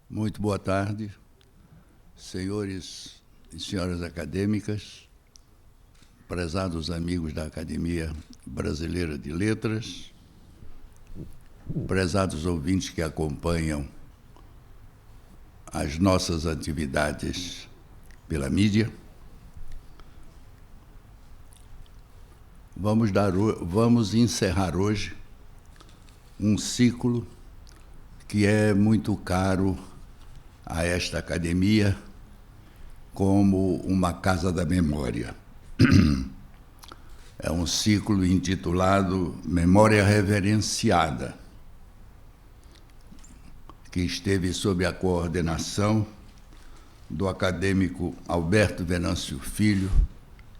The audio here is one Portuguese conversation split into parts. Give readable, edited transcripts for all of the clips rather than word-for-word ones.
Muito boa tarde, senhores e senhoras acadêmicas, prezados amigos da Academia Brasileira de Letras, prezados ouvintes que acompanham as nossas atividades pela mídia. Vamos encerrar hoje um ciclo que é muito caro a esta academia como uma casa da memória. É um ciclo intitulado Memória Reverenciada, que esteve sob a coordenação do acadêmico Alberto Venâncio Filho,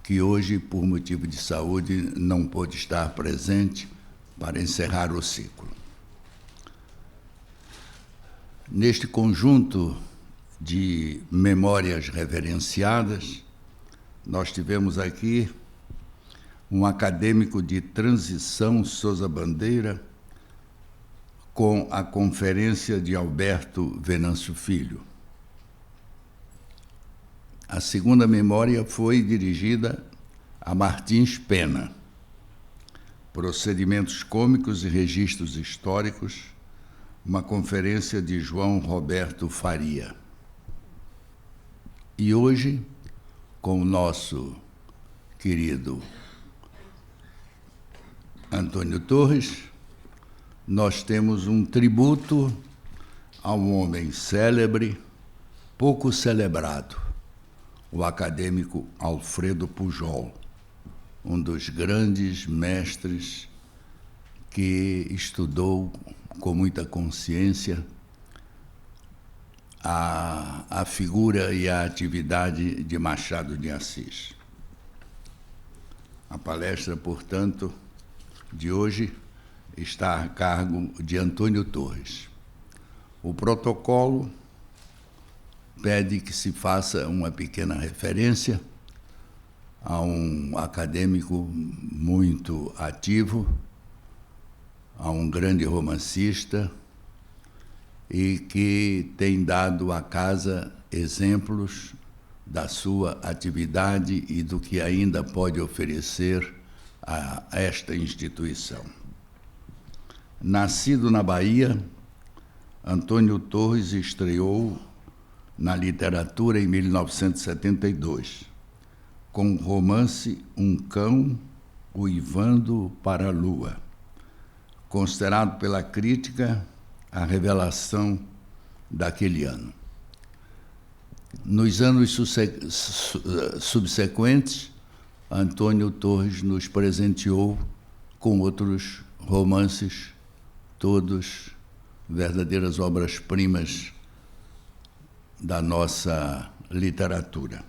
que hoje, por motivo de saúde, não pôde estar presente para encerrar o ciclo. Neste conjunto de memórias reverenciadas, nós tivemos aqui um acadêmico de transição, Souza Bandeira, com a conferência de Alberto Venâncio Filho. A segunda memória foi dirigida a Martins Pena, Procedimentos Cômicos e Registros Históricos, uma conferência de João Roberto Faria. E hoje, com o nosso querido Antônio Torres, nós temos um tributo a um homem célebre, pouco celebrado, o acadêmico Alfredo Pujol, um dos grandes mestres que estudou com muita consciência a figura e a atividade de Machado de Assis. A palestra, portanto, de hoje está a cargo de Antônio Torres. O protocolo pede que se faça uma pequena referência a um acadêmico muito ativo, a um grande romancista e que tem dado à casa exemplos da sua atividade e do que ainda pode oferecer a esta instituição. Nascido na Bahia, Antônio Torres estreou na literatura em 1972, com o romance Um Cão Uivando para a Lua, considerado pela crítica a revelação daquele ano. Nos anos subsequentes, Antônio Torres nos presenteou com outros romances, todos verdadeiras obras-primas da nossa literatura.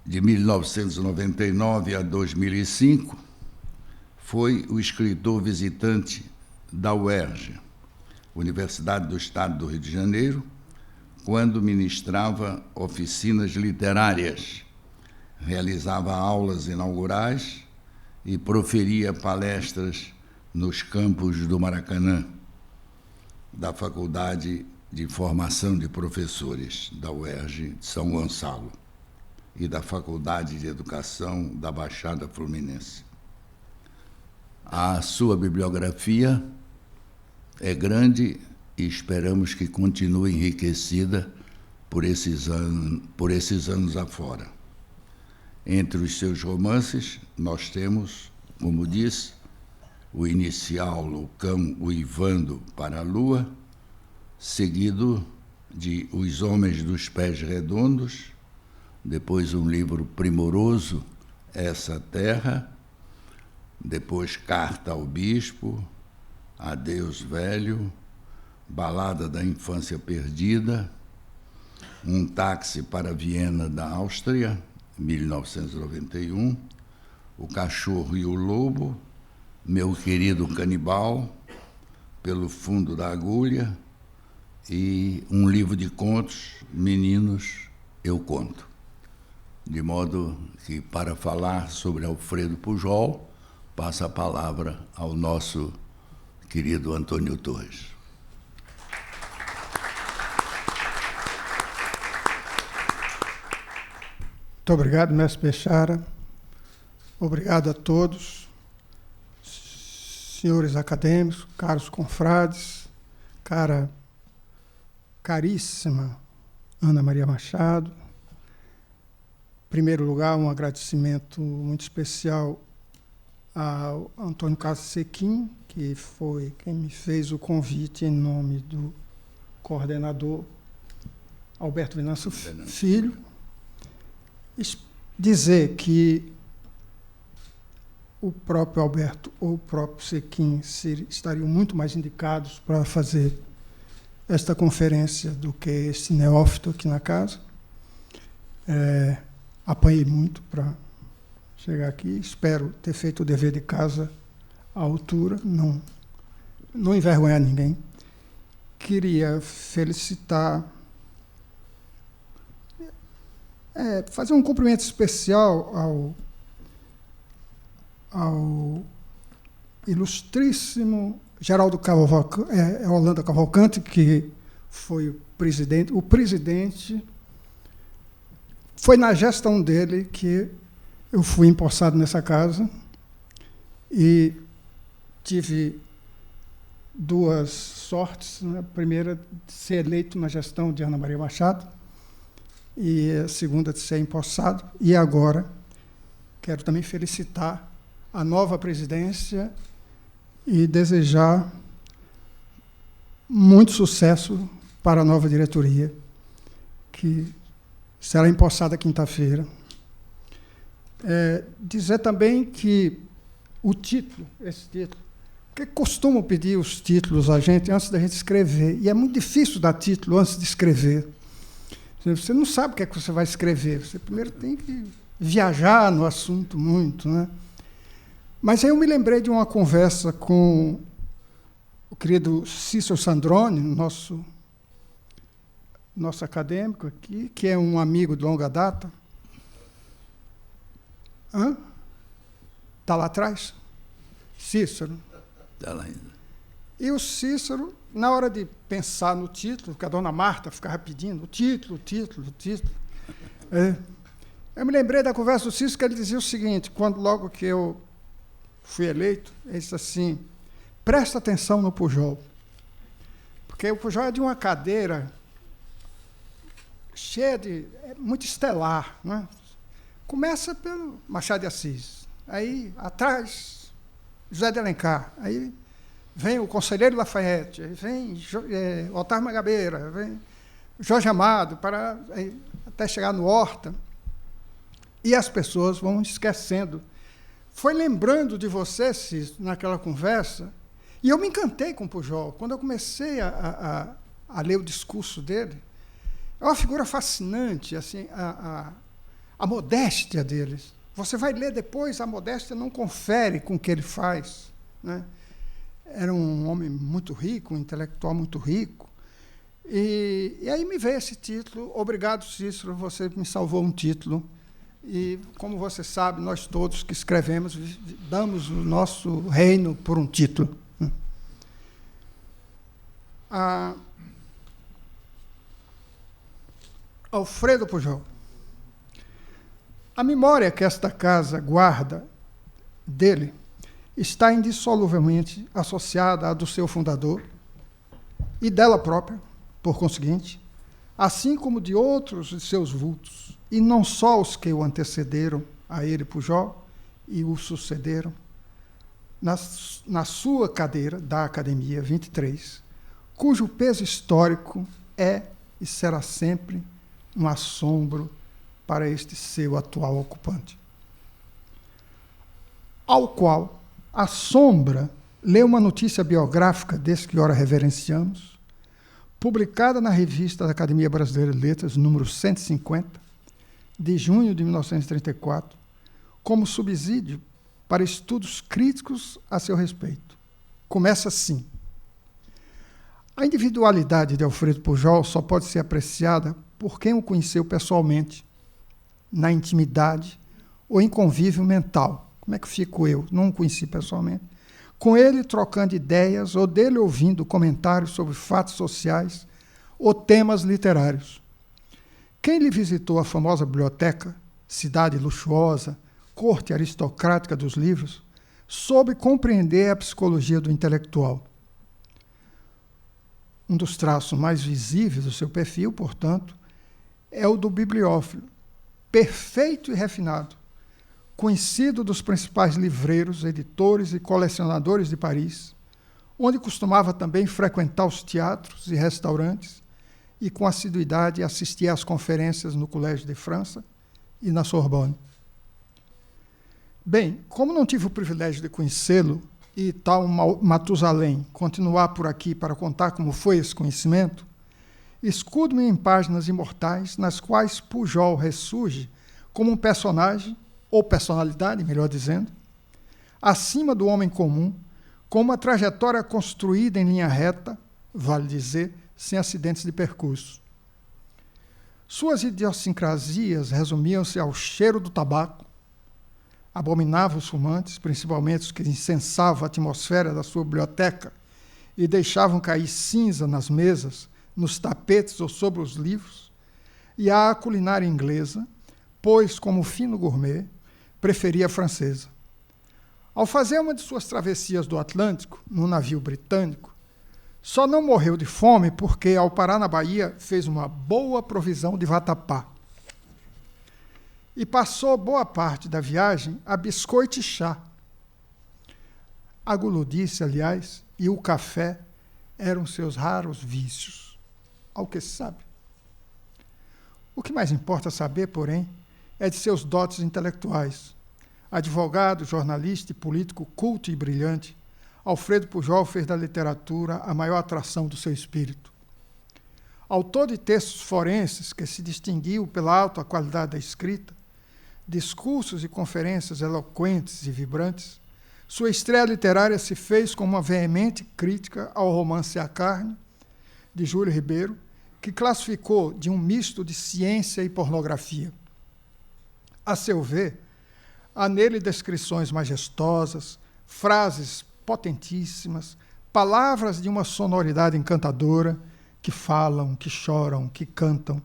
De 1999 a 2005, foi o escritor visitante da UERJ, Universidade do Estado do Rio de Janeiro, quando ministrava oficinas literárias, realizava aulas inaugurais e proferia palestras nos campos do Maracanã, da Faculdade de Formação de Professores da UERJ de São Gonçalo e da Faculdade de Educação da Baixada Fluminense. A sua bibliografia é grande e esperamos que continue enriquecida por esses anos afora. Entre os seus romances, nós temos, como disse, o inicial O Cão Uivando para a Lua, seguido de Os Homens dos Pés Redondos, depois um livro primoroso, Essa Terra, depois Carta ao Bispo, Adeus Velho, Balada da Infância Perdida, Um Táxi para Viena da Áustria, 1991, O Cachorro e o Lobo, Meu Querido Canibal, pelo fundo da agulha, e um livro de contos, Meninos, Eu Conto. De modo que, para falar sobre Alfredo Pujol, passa a palavra ao nosso querido Antônio Torres. Muito obrigado, mestre Bechara. Obrigado a todos, senhores acadêmicos, caros confrades, caríssima Ana Maria Machado. Em primeiro lugar, um agradecimento muito especial ao Antônio Carlos Sequim, que foi quem me fez o convite em nome do coordenador Alberto Venâncio Filho. Dizer que o próprio Alberto ou o próprio Sequim estariam muito mais indicados para fazer esta conferência do que esse neófito aqui na casa. Apanhei muito para chegar aqui, espero ter feito o dever de casa à altura, não envergonhar ninguém. Queria felicitar, fazer um cumprimento especial ao ilustríssimo Geraldo Holanda Cavalcante, que foi o presidente. O presidente foi na gestão dele que eu fui empossado nessa casa e tive duas sortes. Né? A primeira, de ser eleito na gestão de Ana Maria Machado, e a segunda, de ser empossado. E agora quero também felicitar a nova presidência e desejar muito sucesso para a nova diretoria, que será empossada quinta-feira. Dizer também que esse título, porque costumam pedir os títulos a gente antes da gente escrever, e é muito difícil dar título antes de escrever. Você não sabe o que é que você vai escrever, você primeiro tem que viajar no assunto muito, né? Mas aí eu me lembrei de uma conversa com o querido Cícero Sandrone, nosso acadêmico aqui, que é um amigo de longa data. Está lá atrás? Cícero. Está lá ainda. E o Cícero, na hora de pensar no título, que a dona Marta ficava pedindo, o título. Eu me lembrei da conversa do Cícero, que ele dizia o seguinte, logo que eu fui eleito, ele disse assim: presta atenção no Pujol, porque o Pujol é de uma cadeira cheia muito estelar, né? Começa pelo Machado de Assis, aí atrás José de Alencar, aí vem o Conselheiro Lafayette, aí vem Otávio Mangabeira, vem Jorge Amado, até chegar no Horta, e as pessoas vão esquecendo. Foi lembrando de você, Cícero, naquela conversa, e eu me encantei com o Pujol. Quando eu comecei a ler o discurso dele, é uma figura fascinante, assim, a modéstia deles. Você vai ler depois, a modéstia não confere com o que ele faz, né? Era um homem muito rico, um intelectual muito rico. E aí me veio esse título. Obrigado, Cícero, você me salvou um título. E, como você sabe, nós todos que escrevemos damos o nosso reino por um título. Alfredo Pujol. A memória que esta casa guarda dele está indissoluvelmente associada à do seu fundador e dela própria, por conseguinte, assim como de outros de seus vultos, e não só os que o antecederam a ele, Pujol, e o sucederam, na sua cadeira da Academia 23, cujo peso histórico é e será sempre um assombro para este seu atual ocupante, ao qual a sombra lê uma notícia biográfica desse que ora reverenciamos, publicada na revista da Academia Brasileira de Letras, número 150, de junho de 1934, como subsídio para estudos críticos a seu respeito. Começa assim: A individualidade de Alfredo Pujol só pode ser apreciada por quem o conheceu pessoalmente, na intimidade ou em convívio mental. Como é que fico eu? Não o conheci pessoalmente. Com ele trocando ideias ou dele ouvindo comentários sobre fatos sociais ou temas literários. Quem lhe visitou a famosa biblioteca, cidade luxuosa, corte aristocrática dos livros, soube compreender a psicologia do intelectual. Um dos traços mais visíveis do seu perfil, portanto, é o do bibliófilo, perfeito e refinado, conhecido dos principais livreiros, editores e colecionadores de Paris, onde costumava também frequentar os teatros e restaurantes e com assiduidade assistia às conferências no Colégio de França e na Sorbonne. Bem, como não tive o privilégio de conhecê-lo e tal Matusalém continuar por aqui para contar como foi esse conhecimento, escudo-me em páginas imortais nas quais Pujol ressurge como um personagem, ou personalidade, melhor dizendo, acima do homem comum, com uma trajetória construída em linha reta, vale dizer, sem acidentes de percurso. Suas idiosincrasias resumiam-se ao cheiro do tabaco, abominava os fumantes, principalmente os que incensavam a atmosfera da sua biblioteca e deixavam cair cinza nas mesas, nos tapetes ou sobre os livros, e à culinária inglesa, pois, como fino gourmet, preferia a francesa. Ao fazer uma de suas travessias do Atlântico, num navio britânico, só não morreu de fome porque, ao parar na Bahia, fez uma boa provisão de vatapá. E passou boa parte da viagem a biscoito e chá. A guludice, aliás, e o café eram seus raros vícios, ao que se sabe. O que mais importa saber, porém, é de seus dotes intelectuais. Advogado, jornalista e político culto e brilhante, Alfredo Pujol fez da literatura a maior atração do seu espírito. Autor de textos forenses que se distinguiu pela alta qualidade da escrita, discursos e conferências eloquentes e vibrantes, sua estreia literária se fez com uma veemente crítica ao romance A Carne, de Júlio Ribeiro, que classificou de um misto de ciência e pornografia. A seu ver, há nele descrições majestosas, frases potentíssimas, palavras de uma sonoridade encantadora, que falam, que choram, que cantam.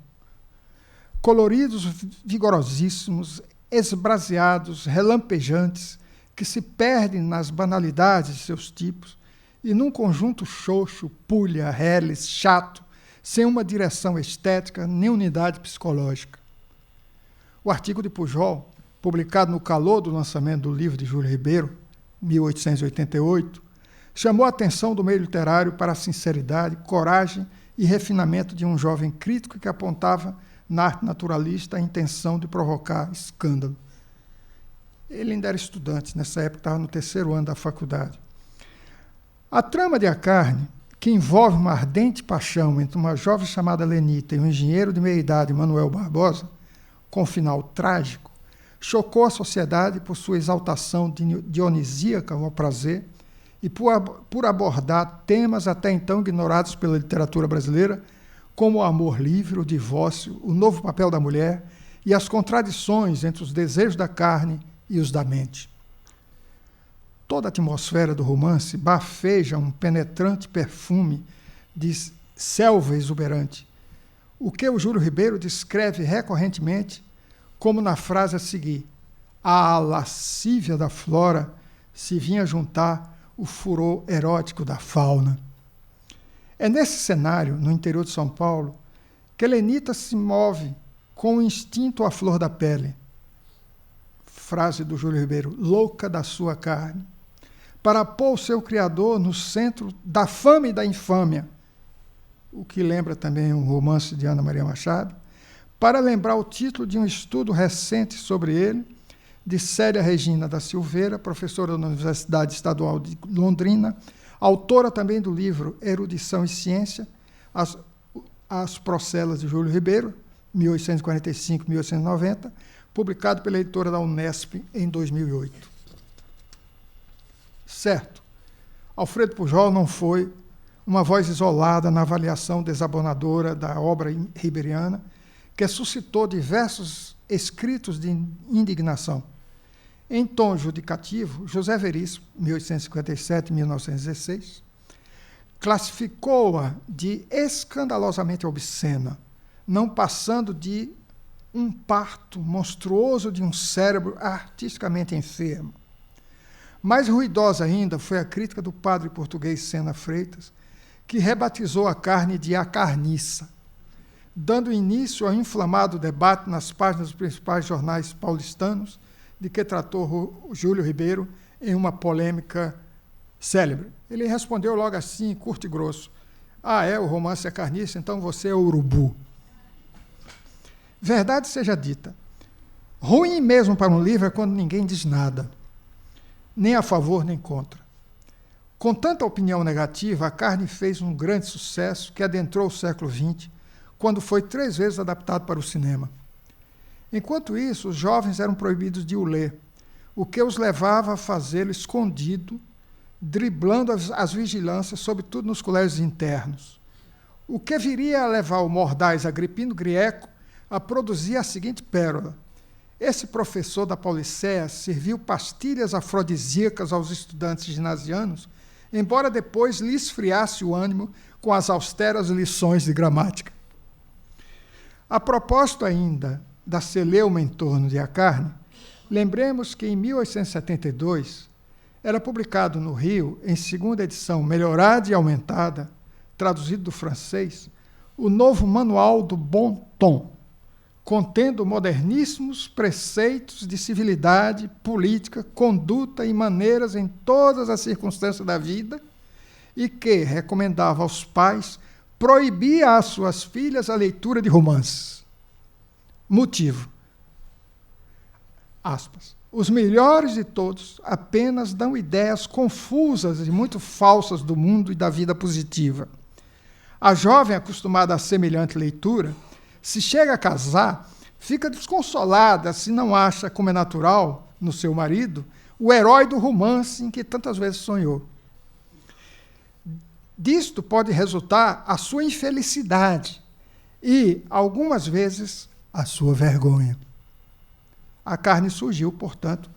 Coloridos vigorosíssimos, esbraseados, relampejantes, que se perdem nas banalidades de seus tipos e num conjunto xoxo, pulha, reles, chato, sem uma direção estética nem unidade psicológica. O artigo de Pujol, publicado no calor do lançamento do livro de Júlio Ribeiro, 1888, chamou a atenção do meio literário para a sinceridade, coragem e refinamento de um jovem crítico que apontava na arte naturalista a intenção de provocar escândalo. Ele ainda era estudante, nessa época estava no 3º ano da faculdade. A trama de A Carne, que envolve uma ardente paixão entre uma jovem chamada Lenita e um engenheiro de meia-idade, Manuel Barbosa, com um final trágico, chocou a sociedade por sua exaltação dionisíaca ao prazer e por abordar temas até então ignorados pela literatura brasileira, como o amor livre, o divórcio, o novo papel da mulher e as contradições entre os desejos da carne e os da mente. Toda a atmosfera do romance bafeja um penetrante perfume de selva exuberante, o que o Júlio Ribeiro descreve recorrentemente como na frase a seguir: a lascívia da flora se vinha juntar o furor erótico da fauna. É nesse cenário, no interior de São Paulo, que Lenita se move com o instinto à flor da pele. Frase do Júlio Ribeiro: louca da sua carne, para pôr o seu criador no centro da fama e da infâmia, o que lembra também um romance de Ana Maria Machado, para lembrar o título de um estudo recente sobre ele, de Célia Regina da Silveira, professora da Universidade Estadual de Londrina, autora também do livro Erudição e Ciência, As Procelas de Júlio Ribeiro, 1845-1890, publicado pela editora da Unesp em 2008. Certo, Alfredo Pujol não foi uma voz isolada na avaliação desabonadora da obra riberiana, que suscitou diversos escritos de indignação. Em tom judicativo, José Veríssimo, 1857-1916, classificou-a de escandalosamente obscena, não passando de um parto monstruoso de um cérebro artisticamente enfermo. Mais ruidosa ainda foi a crítica do padre português Sena Freitas, que rebatizou a carne de a carniça, dando início ao inflamado debate nas páginas dos principais jornais paulistanos, de que tratou Júlio Ribeiro em uma polêmica célebre. Ele respondeu logo assim, curto e grosso: "Ah, o romance é carniça, então você é urubu." Verdade seja dita, ruim mesmo para um livro é quando ninguém diz nada, nem a favor nem contra. Com tanta opinião negativa, a carne fez um grande sucesso que adentrou o século XX, quando foi 3 vezes adaptado para o cinema. Enquanto isso, os jovens eram proibidos de o ler, o que os levava a fazê-lo escondido, driblando as vigilâncias, sobretudo nos colégios internos. O que viria a levar o mordaz Agripino Grieco a produzir a seguinte pérola: esse professor da Paulicéia serviu pastilhas afrodisíacas aos estudantes ginasianos, embora depois lhe esfriasse o ânimo com as austeras lições de gramática. A propósito ainda da celeuma em torno de A Carne, lembremos que em 1872 era publicado no Rio, em segunda edição melhorada e aumentada, traduzido do francês, o novo Manual do Bon Ton, contendo moderníssimos preceitos de civilidade, política, conduta e maneiras em todas as circunstâncias da vida, e que recomendava aos pais proibir às suas filhas a leitura de romances. Motivo: aspas, os melhores de todos apenas dão ideias confusas e muito falsas do mundo e da vida positiva. A jovem acostumada a semelhante leitura, se chega a casar, fica desconsolada se não acha, como é natural, no seu marido, o herói do romance em que tantas vezes sonhou. Disto pode resultar a sua infelicidade e, algumas vezes, a sua vergonha. A Carne surgiu, portanto,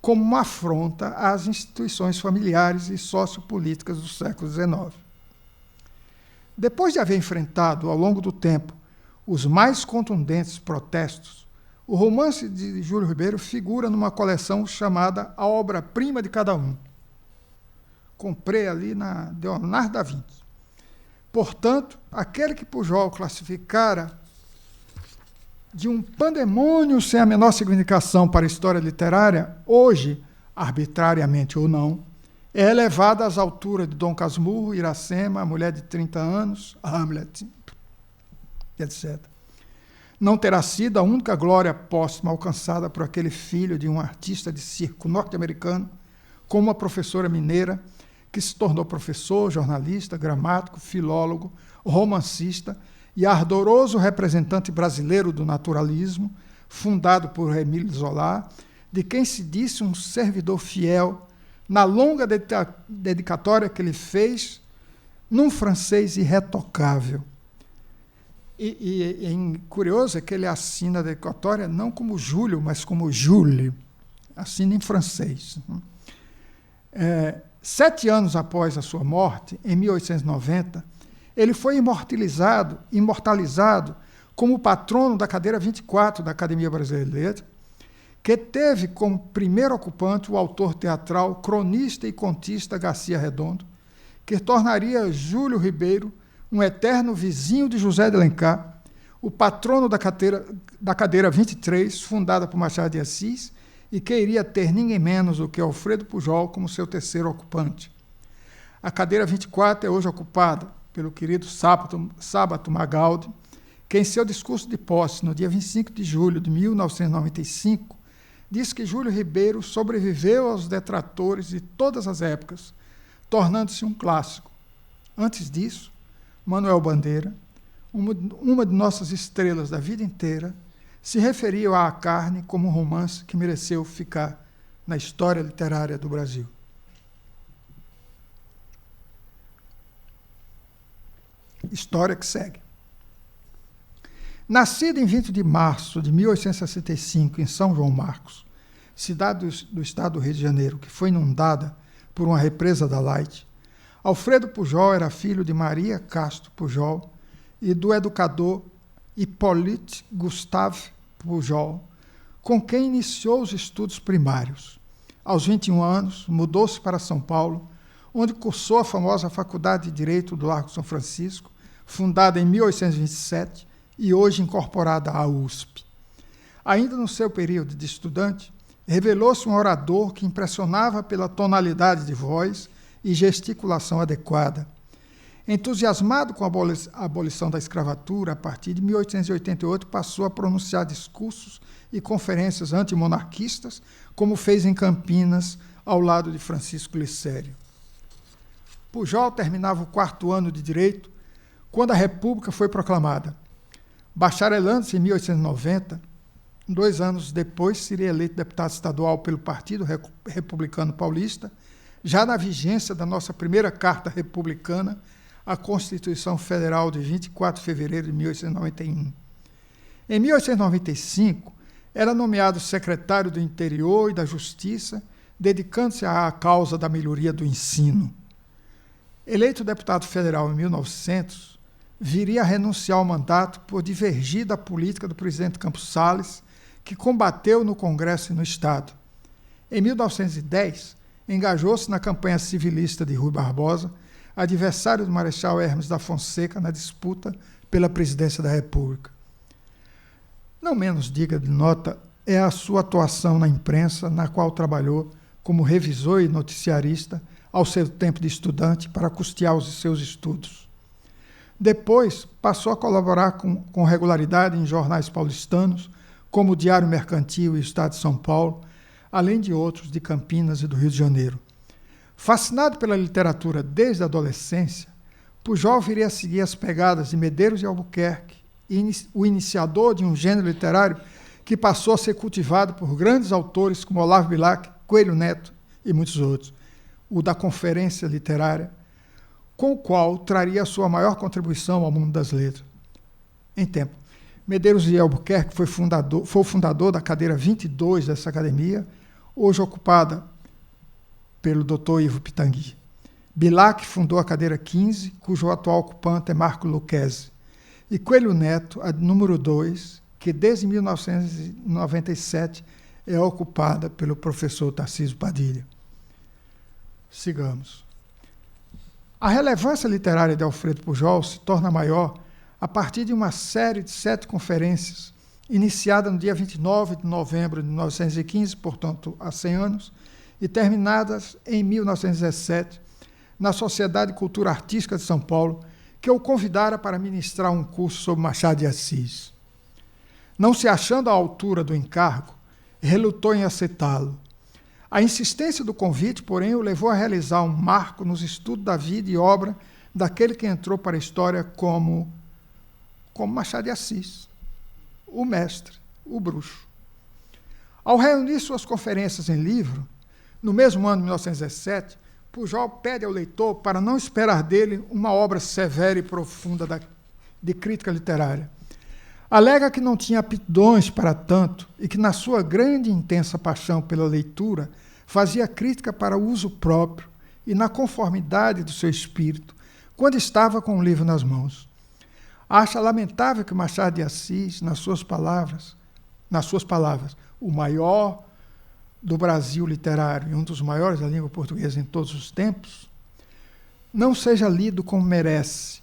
como uma afronta às instituições familiares e sociopolíticas do século XIX. Depois de haver enfrentado, ao longo do tempo, os mais contundentes protestos, o romance de Júlio Ribeiro figura numa coleção chamada A Obra-Prima de Cada Um. Comprei ali na Leonardo da Vinci. Portanto, aquele que Pujol classificara de um pandemônio sem a menor significação para a história literária, hoje, arbitrariamente ou não, é elevado às alturas de Dom Casmurro, Iracema, A Mulher de 30 Anos, Hamlet, etc. Não terá sido a única glória póstuma alcançada por aquele filho de um artista de circo norte-americano, como uma professora mineira, que se tornou professor, jornalista, gramático, filólogo, romancista e ardoroso representante brasileiro do naturalismo, fundado por Émile Zola, de quem se disse um servidor fiel na longa dedicatória que ele fez num francês irretocável. E curioso é que ele assina a dedicatória não como Júlio, mas como Jules, assina em francês. 7 anos após a sua morte, em 1890, ele foi imortalizado como patrono da cadeira 24 da Academia Brasileira, que teve como primeiro ocupante o autor teatral, cronista e contista Garcia Redondo, que tornaria Júlio Ribeiro um eterno vizinho de José de Alencar, o patrono da cadeira 23, fundada por Machado de Assis, e que iria ter ninguém menos do que Alfredo Pujol como seu terceiro ocupante. A cadeira 24 é hoje ocupada pelo querido Sábato Magaldi, que em seu discurso de posse, no dia 25 de julho de 1995, diz que Júlio Ribeiro sobreviveu aos detratores de todas as épocas, tornando-se um clássico. Antes disso, Manuel Bandeira, uma de nossas estrelas da vida inteira, se referia a A Carne como um romance que mereceu ficar na história literária do Brasil. história que segue. Nascido em 20 de março de 1865 em São João Marcos, cidade do estado do Rio de Janeiro, que foi inundada por uma represa da Light, Alfredo Pujol era filho de Maria Castro Pujol e do educador Hippolyte Gustave Pujol, com quem iniciou os estudos primários. Aos 21 anos, mudou-se para São Paulo, onde cursou a famosa Faculdade de Direito do Largo São Francisco, fundada em 1827 e hoje incorporada à USP. Ainda no seu período de estudante, revelou-se um orador que impressionava pela tonalidade de voz e gesticulação adequada. Entusiasmado com a abolição da escravatura, a partir de 1888 passou a pronunciar discursos e conferências antimonarquistas, como fez em Campinas, ao lado de Francisco Glicério. Pujol terminava o 4º ano de Direito quando a República foi proclamada. Bacharelando-se em 1890, 2 anos depois seria eleito deputado estadual pelo Partido Republicano Paulista, já na vigência da nossa primeira Carta Republicana, a Constituição Federal de 24 de fevereiro de 1891. Em 1895, era nomeado secretário do Interior e da Justiça, dedicando-se à causa da melhoria do ensino. Eleito deputado federal em 1900, viria a renunciar ao mandato por divergir da política do presidente Campos Salles, que combateu no Congresso e no Estado. Em 1910, engajou-se na campanha civilista de Rui Barbosa, adversário do Marechal Hermes da Fonseca na disputa pela presidência da República. Não menos digna de nota é a sua atuação na imprensa, na qual trabalhou como revisor e noticiarista ao seu tempo de estudante para custear os seus estudos. Depois, passou a colaborar com regularidade em jornais paulistanos, como o Diário Mercantil e o Estado de São Paulo, além de outros de Campinas e do Rio de Janeiro. Fascinado pela literatura desde a adolescência, Pujol viria a seguir as pegadas de Medeiros de Albuquerque, o iniciador de um gênero literário que passou a ser cultivado por grandes autores como Olavo Bilac, Coelho Neto e muitos outros, o da Conferência Literária, com o qual traria a sua maior contribuição ao mundo das letras. Em tempo, Medeiros de Albuquerque foi o fundador da cadeira 22 dessa academia, hoje ocupada pelo Dr. Ivo Pitangui. Bilac fundou a cadeira 15, cujo atual ocupante é Marco Lucchesi. E Coelho Neto, a número 2, que desde 1997 é ocupada pelo professor Tarcísio Padilha. Sigamos. A relevância literária de Alfredo Pujol se torna maior a partir de uma série de 7 conferências, iniciada no dia 29 de novembro de 1915, portanto, há 100 anos, e terminadas em 1917, na Sociedade de Cultura Artística de São Paulo, que o convidara para ministrar um curso sobre Machado de Assis. Não se achando à altura do encargo, relutou em aceitá-lo. A insistência do convite, porém, o levou a realizar um marco nos estudos da vida e obra daquele que entrou para a história como Machado de Assis, o mestre, o bruxo. Ao reunir suas conferências em livro, no mesmo ano de 1917, Pujol pede ao leitor para não esperar dele uma obra severa e profunda de crítica literária. Alega que não tinha aptidões para tanto e que, na sua grande e intensa paixão pela leitura, fazia crítica para o uso próprio e na conformidade do seu espírito, quando estava com o livro nas mãos. Acha lamentável que Machado de Assis, nas suas palavras, o maior do Brasil literário e um dos maiores da língua portuguesa em todos os tempos, não seja lido como merece,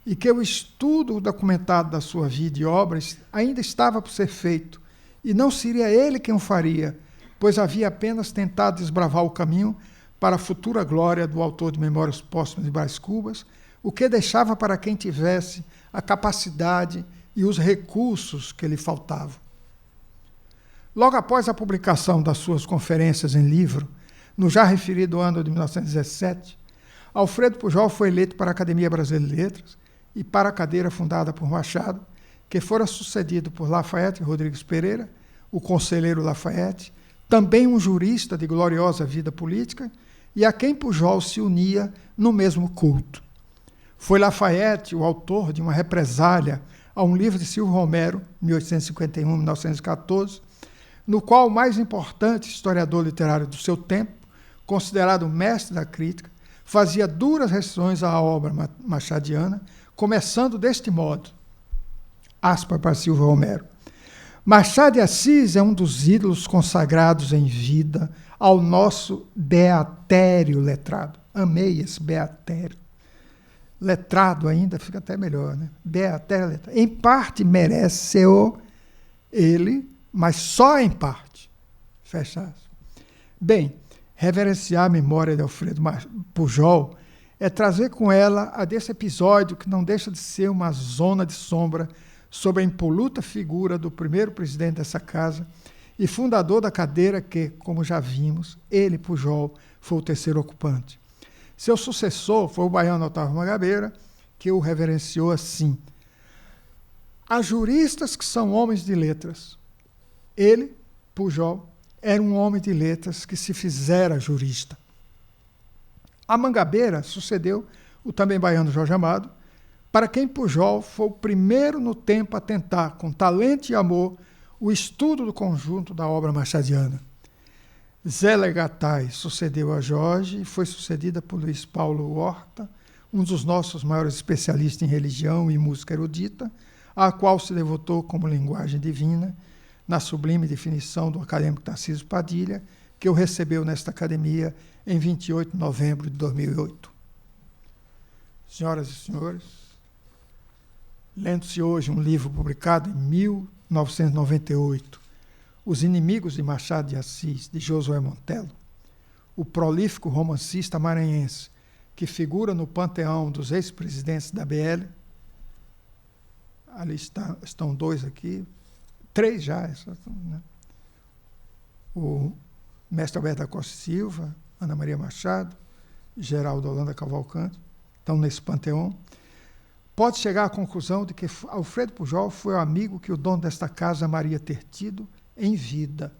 e que o estudo documentado da sua vida e obras ainda estava por ser feito, e não seria ele quem o faria, pois havia apenas tentado desbravar o caminho para a futura glória do autor de Memórias Póstumas de Brás Cubas, o que deixava para quem tivesse a capacidade e os recursos que lhe faltavam. Logo após a publicação das suas conferências em livro, no já referido ano de 1917, Alfredo Pujol foi eleito para a Academia Brasileira de Letras e para a cadeira fundada por Machado, que fora sucedido por Lafayette Rodrigues Pereira, o conselheiro Lafayette, também um jurista de gloriosa vida política, e a quem Pujol se unia no mesmo culto. Foi Lafayette o autor de uma represália a um livro de Silvio Romero, 1851-1914, no qual o mais importante historiador literário do seu tempo, considerado mestre da crítica, fazia duras restrições à obra machadiana, começando deste modo, aspas para Silvio Romero: Machado de Assis é um dos ídolos consagrados em vida ao nosso beatério letrado. Amei esse beatério. Letrado ainda fica até melhor, né? Beatério letrado. Em parte merece-o ele, mas só em parte. Fecha aspas. Bem, reverenciar a memória de Alfredo Pujol é trazer com ela a desse episódio que não deixa de ser uma zona de sombra sobre a impoluta figura do primeiro presidente dessa casa e fundador da cadeira que, como já vimos, ele, Pujol, foi o terceiro ocupante. Seu sucessor foi o baiano Otávio Mangabeira, que o reverenciou assim: há juristas que são homens de letras. Ele, Pujol, era um homem de letras que se fizera jurista. A Mangabeira sucedeu o também baiano Jorge Amado, para quem Pujol foi o primeiro no tempo a tentar, com talento e amor, o estudo do conjunto da obra machadiana. Zé Legatai sucedeu a Jorge e foi sucedida por Luiz Paulo Horta, um dos nossos maiores especialistas em religião e música erudita, a qual se devotou como linguagem divina, na sublime definição do acadêmico Tarcísio Padilha, que o recebeu nesta academia em 28 de novembro de 2008. Senhoras e senhores, lendo-se hoje um livro publicado em 1998, Os Inimigos de Machado de Assis, de Josué Montello, o prolífico romancista maranhense que figura no panteão dos ex-presidentes da BL, ali estão dois aqui, três já, né? O mestre Alberto da Costa Silva, Ana Maria Machado, Geraldo Holanda Cavalcante, estão nesse panteão. Pode chegar à conclusão de que Alfredo Pujol foi o amigo que o dono desta casa amaria ter tido em vida,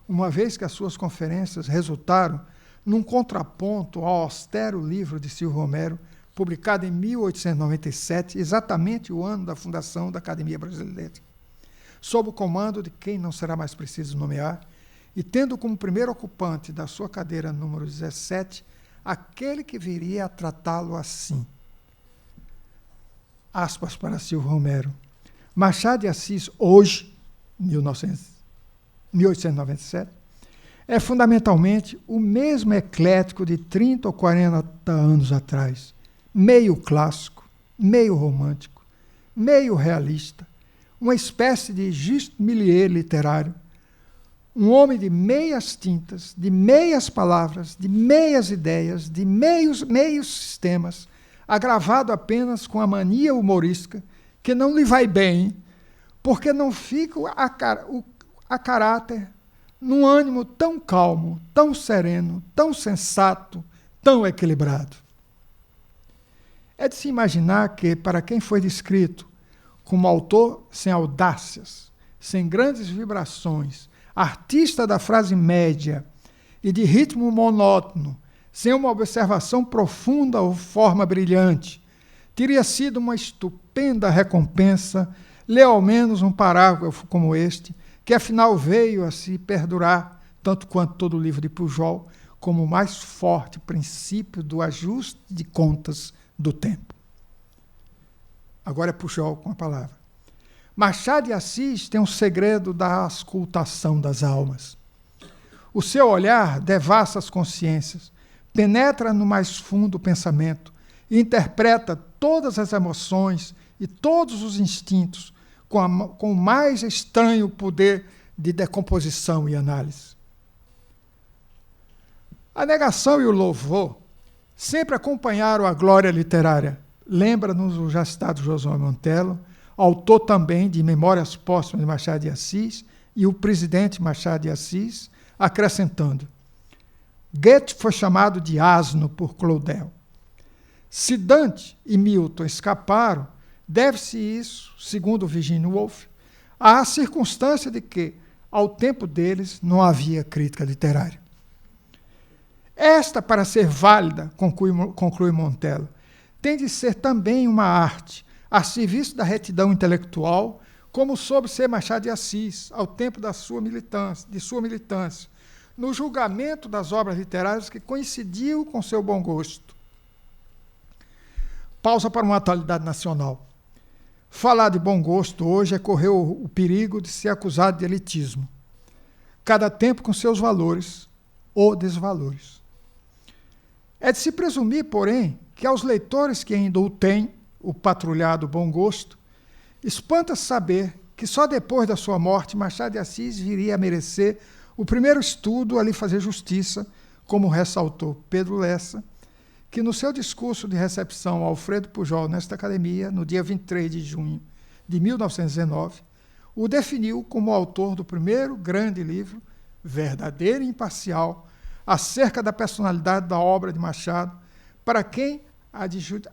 uma vez que as suas conferências resultaram num contraponto ao austero livro de Silvio Romero, publicado em 1897, exatamente o ano da fundação da Academia Brasileira, sob o comando de quem não será mais preciso nomear, e tendo como primeiro ocupante da sua cadeira número 17, aquele que viria a tratá-lo assim. Aspas para Silvio Romero: Machado de Assis, hoje, 1897, é fundamentalmente o mesmo eclético de 30 ou 40 anos atrás, meio clássico, meio romântico, meio realista, uma espécie de juste milieu literário, um homem de meias tintas, de meias palavras, de meias ideias, de meios sistemas, agravado apenas com a mania humorística, que não lhe vai bem, porque não fica a caráter num ânimo tão calmo, tão sereno, tão sensato, tão equilibrado. É de se imaginar que, para quem foi descrito como autor sem audácias, sem grandes vibrações, artista da frase média e de ritmo monótono, sem uma observação profunda ou forma brilhante, teria sido uma estupenda recompensa ler ao menos um parágrafo como este, que afinal veio a se perdurar, tanto quanto todo o livro de Pujol, como o mais forte princípio do ajuste de contas do tempo. Agora é Pujol com a palavra. Machado de Assis tem um segredo da auscultação das almas. O seu olhar devassa as consciências, penetra no mais fundo pensamento e interpreta todas as emoções e todos os instintos com o mais estranho poder de decomposição e análise. A negação e o louvor sempre acompanharam a glória literária. Lembra-nos o já citado Josué Montello, autor também de Memórias Póstumas de Machado de Assis, e o presidente Machado de Assis, acrescentando: Goethe foi chamado de asno por Claudel. Se Dante e Milton escaparam, deve-se isso, segundo Virginia Woolf, à circunstância de que, ao tempo deles, não havia crítica literária. Esta, para ser válida, conclui Montello, tem de ser também uma arte, a serviço da retidão intelectual, como soube ser Machado de Assis, ao tempo de sua militância, no julgamento das obras literárias que coincidiu com seu bom gosto. Pausa para uma atualidade nacional. Falar de bom gosto hoje é correr o perigo de ser acusado de elitismo. Cada tempo com seus valores ou desvalores. É de se presumir, porém, que aos leitores que ainda o têm, o patrulhado bom gosto, espanta saber que só depois da sua morte Machado de Assis viria a merecer o primeiro estudo a lhe fazer justiça, como ressaltou Pedro Lessa, que no seu discurso de recepção ao Alfredo Pujol nesta academia, no dia 23 de junho de 1919, o definiu como autor do primeiro grande livro, verdadeiro e imparcial, acerca da personalidade da obra de Machado, para quem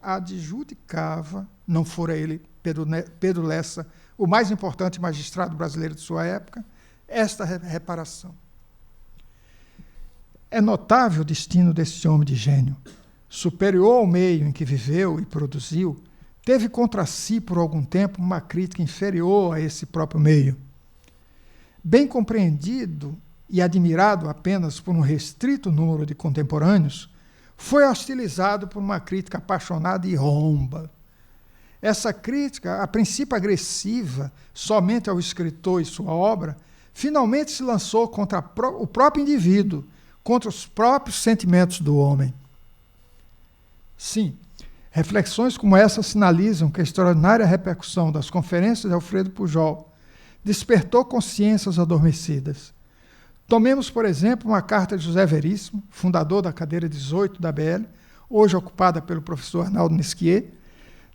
adjudicava, não fora ele, Pedro Lessa, o mais importante magistrado brasileiro de sua época, esta reparação. É notável o destino desse homem de gênio. Superior ao meio em que viveu e produziu, teve contra si, por algum tempo, uma crítica inferior a esse próprio meio. Bem compreendido e admirado apenas por um restrito número de contemporâneos, foi hostilizado por uma crítica apaixonada e romba. Essa crítica, a princípio agressiva somente ao escritor e sua obra, finalmente se lançou contra o próprio indivíduo, contra os próprios sentimentos do homem. Sim, reflexões como essa sinalizam que a extraordinária repercussão das conferências de Alfredo Pujol despertou consciências adormecidas. Tomemos, por exemplo, uma carta de José Veríssimo, fundador da cadeira 18 da BL, hoje ocupada pelo professor Arnaldo Nesquier,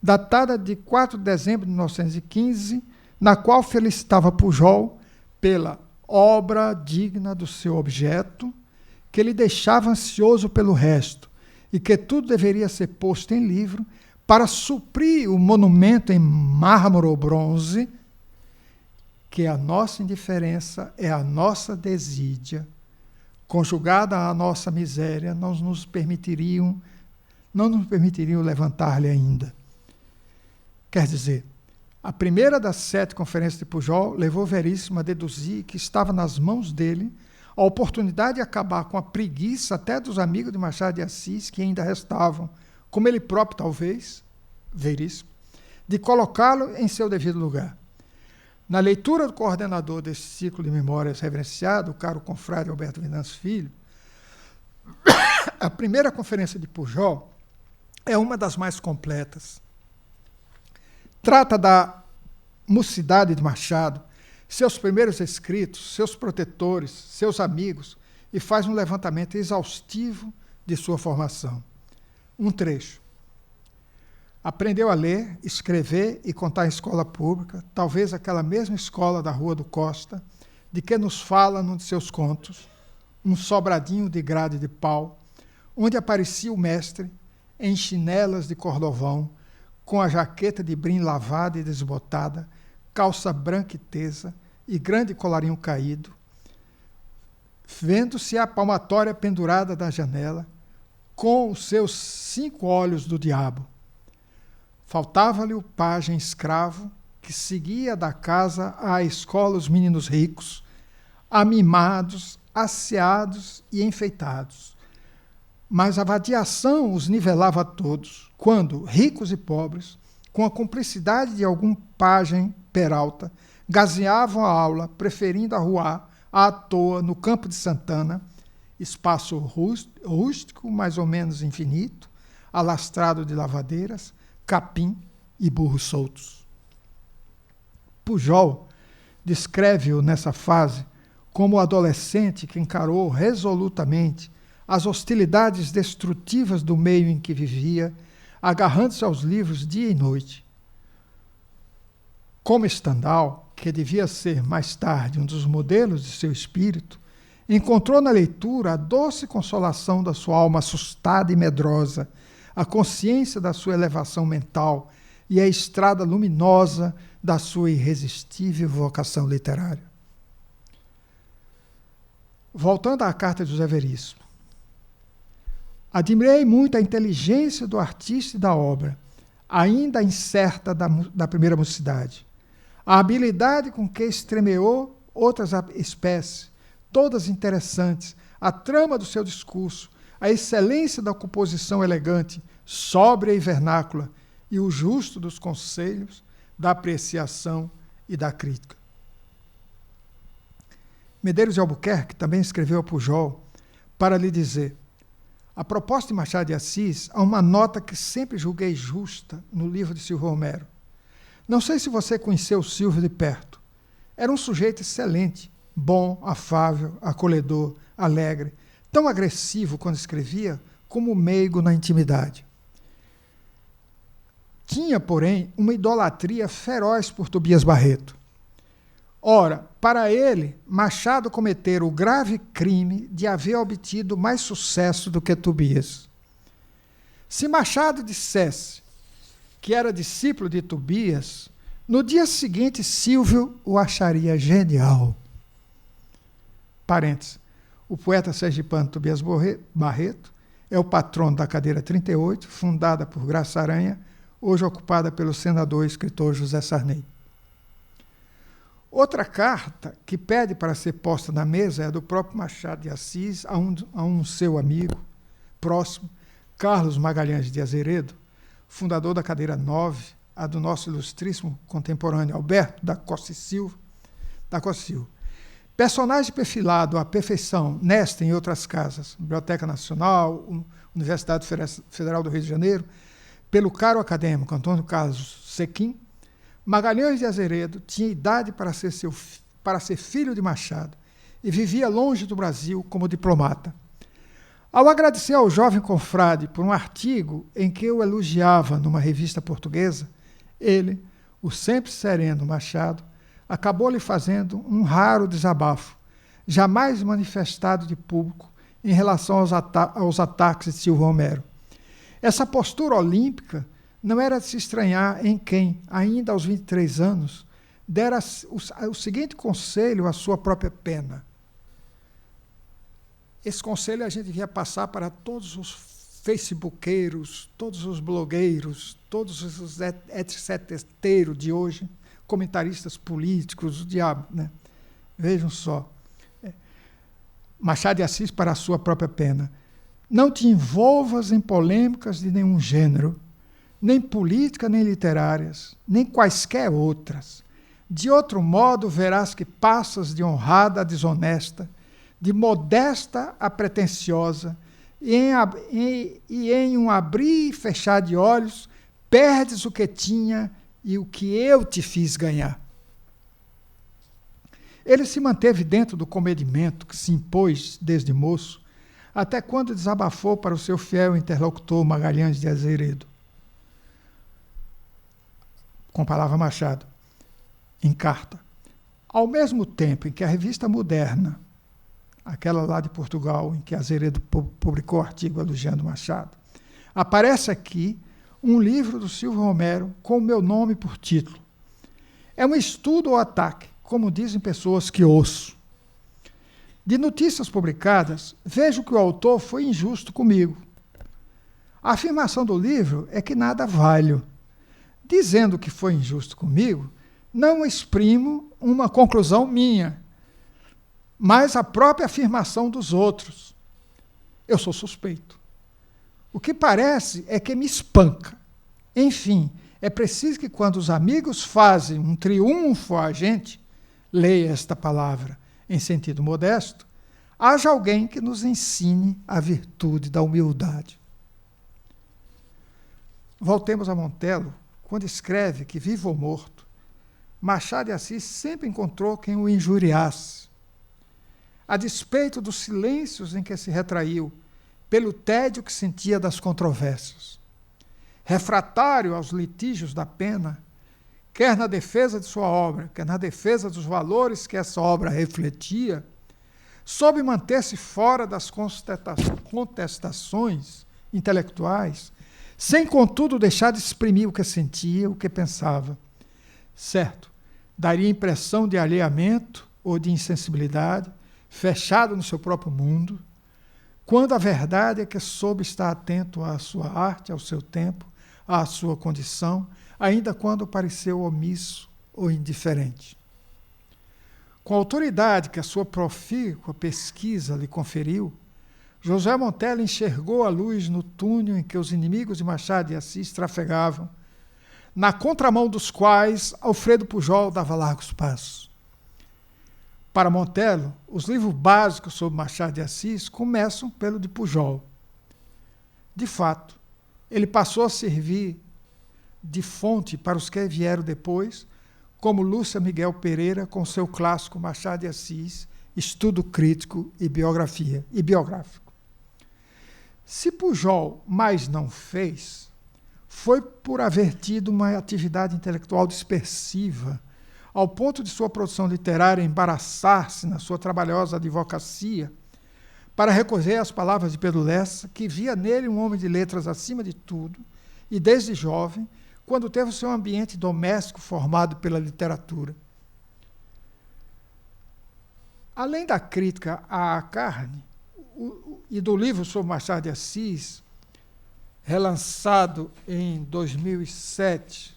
datada de 4 de dezembro de 1915, na qual felicitava Pujol pela obra digna do seu objeto, que lhe deixava ansioso pelo resto, e que tudo deveria ser posto em livro para suprir o monumento em mármore ou bronze, que a nossa indiferença é a nossa desídia, conjugada à nossa miséria, não nos permitiriam levantar-lhe ainda. Quer dizer, a primeira das 7 conferências de Pujol levou Veríssimo a deduzir que estava nas mãos dele a oportunidade de acabar com a preguiça até dos amigos de Machado de Assis que ainda restavam, como ele próprio talvez, Veríssimo, de colocá-lo em seu devido lugar. Na leitura do coordenador desse ciclo de memórias reverenciado, o caro confrade Alberto Venâncio Filho, a primeira conferência de Pujol é uma das mais completas. Trata da mocidade de Machado, seus primeiros escritos, seus protetores, seus amigos, e faz um levantamento exaustivo de sua formação. Um trecho. Aprendeu a ler, escrever e contar em escola pública, talvez aquela mesma escola da Rua do Costa, de que nos fala num de seus contos, um sobradinho de grade de pau, onde aparecia o mestre, em chinelas de cordovão, com a jaqueta de brim lavada e desbotada, calça branca e tesa e grande colarinho caído, vendo-se a palmatória pendurada da janela, com os seus 5 olhos do diabo. Faltava-lhe o pajem escravo que seguia da casa à escola os meninos ricos, amimados, asseados e enfeitados. Mas a vadiação os nivelava a todos, quando, ricos e pobres, com a cumplicidade de algum pajem peralta, gazeavam a aula, preferindo arruar à toa no Campo de Santana, espaço rústico, mais ou menos infinito, alastrado de lavadeiras, capim e burros soltos. Pujol descreve-o nessa fase como o adolescente que encarou resolutamente as hostilidades destrutivas do meio em que vivia, agarrando-se aos livros dia e noite. Como Stendhal, que devia ser mais tarde um dos modelos de seu espírito, encontrou na leitura a doce consolação da sua alma assustada e medrosa, a consciência da sua elevação mental e a estrada luminosa da sua irresistível vocação literária. Voltando à carta de José Veríssimo. Admirei muito a inteligência do artista e da obra, ainda incerta da primeira mocidade. A habilidade com que estremeou outras espécies, todas interessantes, a trama do seu discurso, a excelência da composição elegante, sóbria e vernácula, e o justo dos conselhos, da apreciação e da crítica. Medeiros de Albuquerque também escreveu a Pujol para lhe dizer: a proposta de Machado de Assis há uma nota que sempre julguei justa no livro de Silvio Romero. Não sei se você conheceu o Silvio de perto. Era um sujeito excelente, bom, afável, acolhedor, alegre, tão agressivo quando escrevia, como meigo na intimidade. Tinha, porém, uma idolatria feroz por Tobias Barreto. Ora, para ele, Machado cometera o grave crime de haver obtido mais sucesso do que Tobias. Se Machado dissesse que era discípulo de Tobias, no dia seguinte Silvio o acharia genial. Parênteses. O poeta sergipano Tobias Barreto é o patrono da cadeira 38, fundada por Graça Aranha, hoje ocupada pelo senador e escritor José Sarney. Outra carta que pede para ser posta na mesa é a do próprio Machado de Assis a um seu amigo próximo, Carlos Magalhães de Azeredo, fundador da cadeira 9, a do nosso ilustríssimo contemporâneo Alberto da Costa Silva. Personagem perfilado à perfeição nesta e em outras casas, Biblioteca Nacional, Universidade Federal do Rio de Janeiro, pelo caro acadêmico Antônio Carlos Sequim, Magalhães de Azeredo tinha idade para ser filho de Machado e vivia longe do Brasil como diplomata. Ao agradecer ao jovem confrade por um artigo em que o elogiava numa revista portuguesa, ele, o sempre sereno Machado, acabou lhe fazendo um raro desabafo, jamais manifestado de público em relação aos ataques de Silvio Romero. Essa postura olímpica não era de se estranhar em quem, ainda aos 23 anos, dera o seguinte conselho à sua própria pena. Esse conselho a gente devia passar para todos os facebookeiros, todos os blogueiros, todos os etc. de hoje, comentaristas políticos, o diabo, né? Vejam só. Machado de Assis para a sua própria pena. Não te envolvas em polêmicas de nenhum gênero, nem política, nem literárias, nem quaisquer outras. De outro modo, verás que passas de honrada a desonesta, de modesta a pretensiosa, e em um abrir e fechar de olhos, perdes o que tinha e o que eu te fiz ganhar. Ele se manteve dentro do comedimento que se impôs desde moço, até quando desabafou para o seu fiel interlocutor Magalhães de Azeredo. Com palavra Machado, em carta. Ao mesmo tempo em que a revista Moderna, aquela lá de Portugal, em que Azeredo publicou artigo elogiando Machado, aparece aqui um livro do Silvio Romero com o meu nome por título. É um estudo ou ataque, como dizem pessoas que ouço. De notícias publicadas, vejo que o autor foi injusto comigo. A afirmação do livro é que nada valho. Dizendo que foi injusto comigo, não exprimo uma conclusão minha, mas a própria afirmação dos outros. Eu sou suspeito. O que parece é que me espanca. Enfim, é preciso que quando os amigos fazem um triunfo a gente, leia esta palavra em sentido modesto, haja alguém que nos ensine a virtude da humildade. Voltemos a Montello, quando escreve que, vivo ou morto, Machado de Assis sempre encontrou quem o injuriasse. A despeito dos silêncios em que se retraiu, pelo tédio que sentia das controvérsias. Refratário aos litígios da pena, quer na defesa de sua obra, quer na defesa dos valores que essa obra refletia, soube manter-se fora das contestações intelectuais, sem, contudo, deixar de exprimir o que sentia, o que pensava. Certo, daria impressão de alheamento ou de insensibilidade, fechado no seu próprio mundo, quando a verdade é que soube estar atento à sua arte, ao seu tempo, à sua condição, ainda quando pareceu omisso ou indiferente. Com a autoridade que a sua profícua pesquisa lhe conferiu, José Montello enxergou a luz no túnel em que os inimigos de Machado de Assis trafegavam, na contramão dos quais Alfredo Pujol dava largos passos. Para Montello, os livros básicos sobre Machado de Assis começam pelo de Pujol. De fato, ele passou a servir de fonte para os que vieram depois, como Lúcia Miguel Pereira com seu clássico Machado de Assis, Estudo Crítico e Biográfico. Se Pujol mais não fez, foi por haver tido uma atividade intelectual dispersiva, ao ponto de sua produção literária embaraçar-se na sua trabalhosa advocacia, para recorrer às palavras de Pedro Lessa, que via nele um homem de letras acima de tudo, e desde jovem, quando teve o seu ambiente doméstico formado pela literatura. Além da crítica à carne e do livro sobre Machado de Assis, relançado em 2007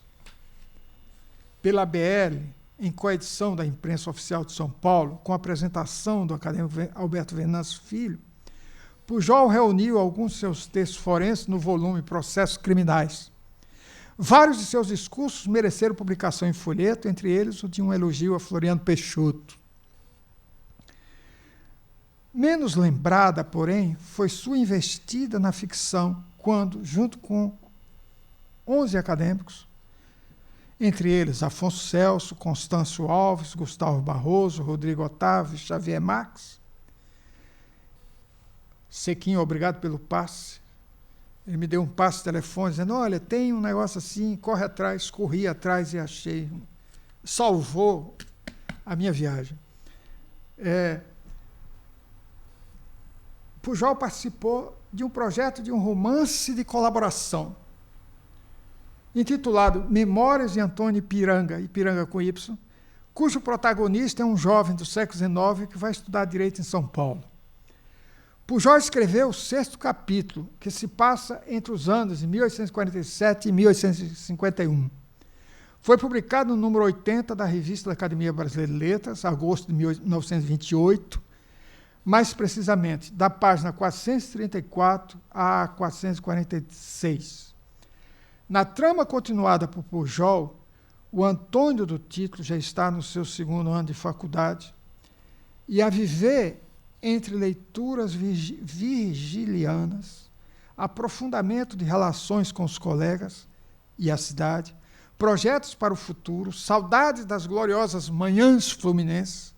pela BL, em coedição da Imprensa Oficial de São Paulo, com a apresentação do acadêmico Alberto Venâncio Filho, Pujol reuniu alguns de seus textos forenses no volume Processos Criminais. Vários de seus discursos mereceram publicação em folheto, entre eles o de um elogio a Floriano Peixoto. Menos lembrada, porém, foi sua investida na ficção, quando, junto com 11 acadêmicos, entre eles Afonso Celso, Constâncio Alves, Gustavo Barroso, Rodrigo Otávio, Xavier Marques. Sequinho, obrigado pelo passe. Ele me deu um passe de telefone, dizendo, olha, tem um negócio assim, corre atrás, corri atrás e achei. Salvou a minha viagem. Pujol participou de um projeto de um romance de colaboração, intitulado Memórias de Antônio Ipiranga com Y, cujo protagonista é um jovem do século XIX que vai estudar direito em São Paulo. Pujol escreveu o 6º capítulo, que se passa entre os anos de 1847 e 1851. Foi publicado no número 80 da Revista da Academia Brasileira de Letras, agosto de 1928, mais precisamente, da página 434 a 446. Na trama continuada por Pujol, o Antônio do título já está no seu 2º ano de faculdade, e a viver entre leituras virgilianas, aprofundamento de relações com os colegas e a cidade, projetos para o futuro, saudades das gloriosas manhãs fluminenses,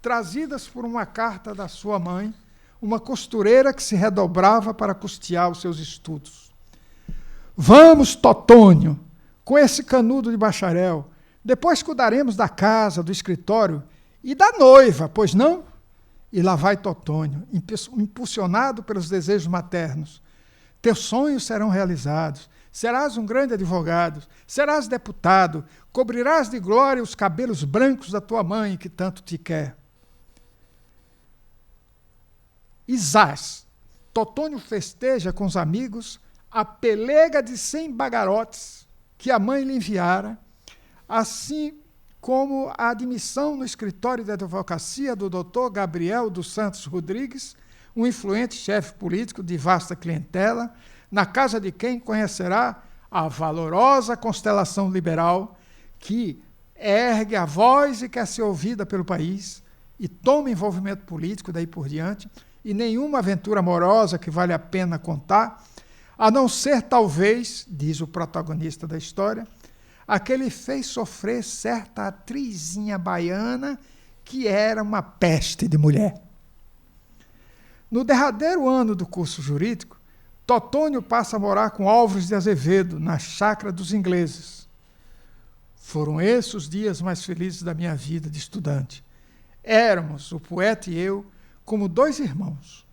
trazidas por uma carta da sua mãe, uma costureira que se redobrava para custear os seus estudos. Vamos, Totônio, com esse canudo de bacharel, depois cuidaremos da casa, do escritório e da noiva, pois não? E lá vai Totônio, impulsionado pelos desejos maternos. Teus sonhos serão realizados, serás um grande advogado, serás deputado, cobrirás de glória os cabelos brancos da tua mãe que tanto te quer. Isás, Totônio festeja com os amigos a pelega de 100 bagarotes que a mãe lhe enviara, assim como a admissão no escritório de advocacia do Dr. Gabriel dos Santos Rodrigues, um influente chefe político de vasta clientela, na casa de quem conhecerá a valorosa constelação liberal que ergue a voz e quer ser ouvida pelo país e toma envolvimento político daí por diante, e nenhuma aventura amorosa que vale a pena contar, a não ser, talvez, diz o protagonista da história, a que ele fez sofrer certa atrizinha baiana que era uma peste de mulher. No derradeiro ano do curso jurídico, Totônio passa a morar com Álvares de Azevedo, na chácara dos ingleses. Foram esses os dias mais felizes da minha vida de estudante. Éramos, o poeta e eu, como 2 irmãos.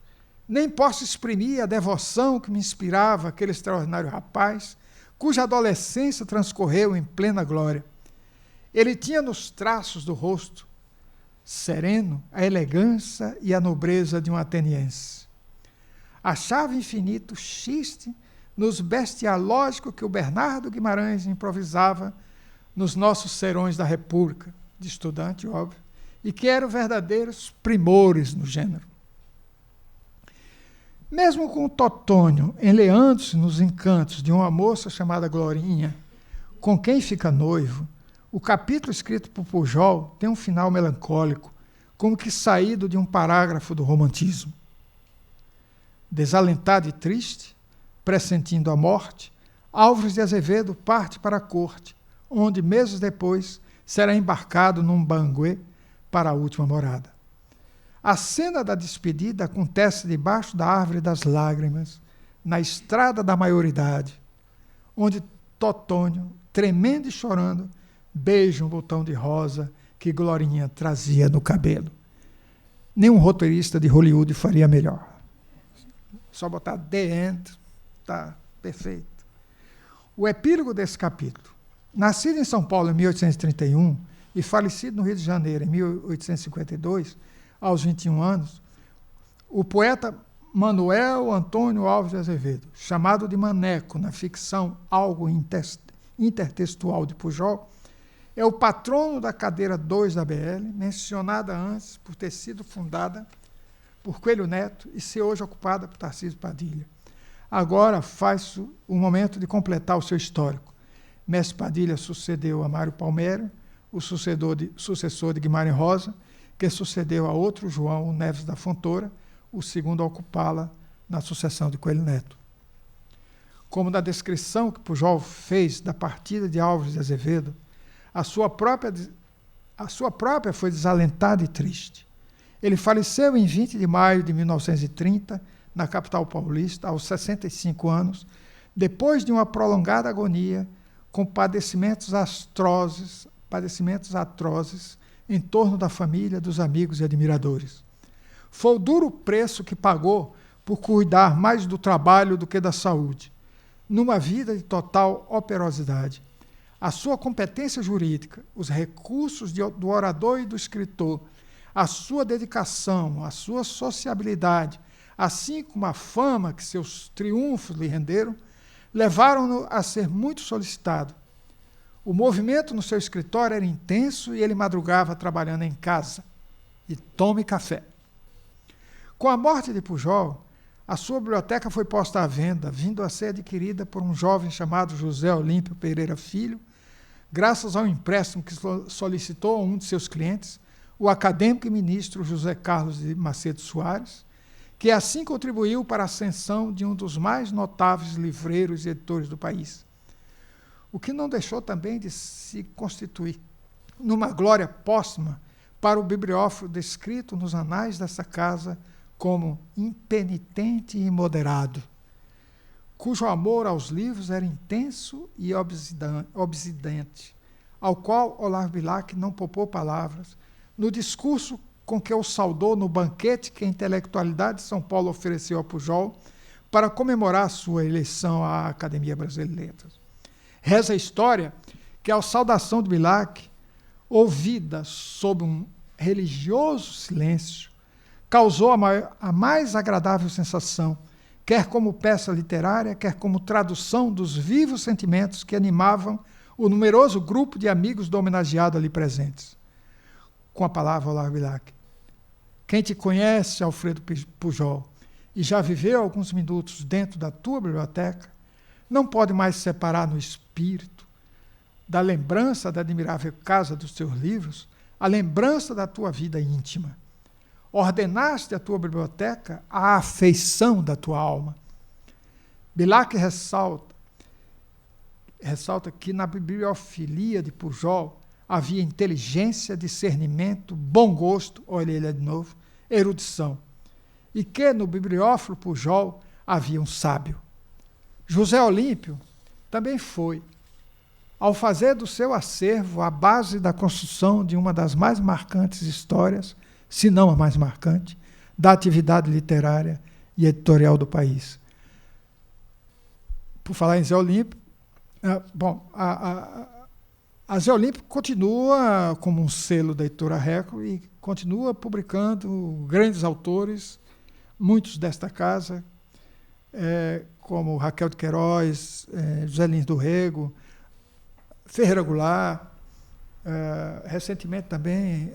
Nem posso exprimir a devoção que me inspirava aquele extraordinário rapaz, cuja adolescência transcorreu em plena glória. Ele tinha nos traços do rosto sereno a elegância e a nobreza de um ateniense. achava infinito xiste nos bestialógicos que o Bernardo Guimarães improvisava nos nossos serões da República, de estudante, óbvio, e que eram verdadeiros primores no gênero. Mesmo com Totônio enleando-se nos encantos de uma moça chamada Glorinha, com quem fica noivo, o capítulo escrito por Pujol tem um final melancólico, como que saído de um parágrafo do romantismo. Desalentado e triste, pressentindo a morte, Álvares de Azevedo parte para a corte, onde, meses depois, será embarcado num banguê para a última morada. A cena da despedida acontece debaixo da árvore das lágrimas, na estrada da maioridade, onde Totônio, tremendo e chorando, beija um botão de rosa que Glorinha trazia no cabelo. Nenhum roteirista de Hollywood faria melhor. Só botar The End, tá perfeito. O epílogo desse capítulo. Nascido em São Paulo em 1831 e falecido no Rio de Janeiro em 1852, aos 21 anos, o poeta Manuel Antônio Alves de Azevedo, chamado de Maneco na ficção Algo Intertextual de Pujol, é o patrono da cadeira 2 da BL, mencionada antes por ter sido fundada por Coelho Neto e ser hoje ocupada por Tarcísio Padilha. Agora faz o momento de completar o seu histórico. Mestre Padilha sucedeu a Mário Palmério, o sucessor de Guimarães Rosa, que sucedeu a outro João Neves da Fontoura, o segundo a ocupá-la na sucessão de Coelho Neto. Como na descrição que Pujol fez da partida de Álvares de Azevedo, a sua própria foi desalentada e triste. Ele faleceu em 20 de maio de 1930, na capital paulista, aos 65 anos, depois de uma prolongada agonia, com padecimentos atrozes em torno da família, dos amigos e admiradores. Foi o duro preço que pagou por cuidar mais do trabalho do que da saúde, numa vida de total operosidade. A sua competência jurídica, os recursos do orador e do escritor, a sua dedicação, a sua sociabilidade, assim como a fama que seus triunfos lhe renderam, levaram-no a ser muito solicitado. O movimento no seu escritório era intenso e ele madrugava trabalhando em casa. E tome café. Com a morte de Pujol, a sua biblioteca foi posta à venda, vindo a ser adquirida por um jovem chamado José Olímpio Pereira Filho, graças ao empréstimo que solicitou a um de seus clientes, o acadêmico e ministro José Carlos de Macedo Soares, que assim contribuiu para a ascensão de um dos mais notáveis livreiros e editores do país. O que não deixou também de se constituir numa glória póstuma para o bibliófilo descrito nos anais dessa casa como impenitente e moderado, cujo amor aos livros era intenso e obsidente, ao qual Olavo Bilac não poupou palavras, no discurso com que o saudou no banquete que a intelectualidade de São Paulo ofereceu a Pujol para comemorar sua eleição à Academia Brasileira de Letras. Reza a história que a saudação de Bilac, ouvida sob um religioso silêncio, causou a mais agradável sensação, quer como peça literária, quer como tradução dos vivos sentimentos que animavam o numeroso grupo de amigos do homenageado ali presentes. Com a palavra, Olavo Bilac. Quem te conhece, Alfredo Pujol, e já viveu alguns minutos dentro da tua biblioteca, não pode mais separar no espírito da lembrança da admirável casa dos teus livros a lembrança da tua vida íntima. Ordenaste à tua biblioteca a afeição da tua alma. Bilac ressalta que na bibliofilia de Pujol havia inteligência, discernimento, bom gosto, olha ele de novo, erudição, e que no bibliófilo Pujol havia um sábio. José Olímpio também foi, ao fazer do seu acervo a base da construção de uma das mais marcantes histórias, se não a mais marcante, da atividade literária e editorial do país. Por falar em Zé Olímpio, a Zé Olímpio continua como um selo da editora Record e continua publicando grandes autores, muitos desta casa, como Raquel de Queiroz, José Lins do Rego, Ferreira Goulart, recentemente também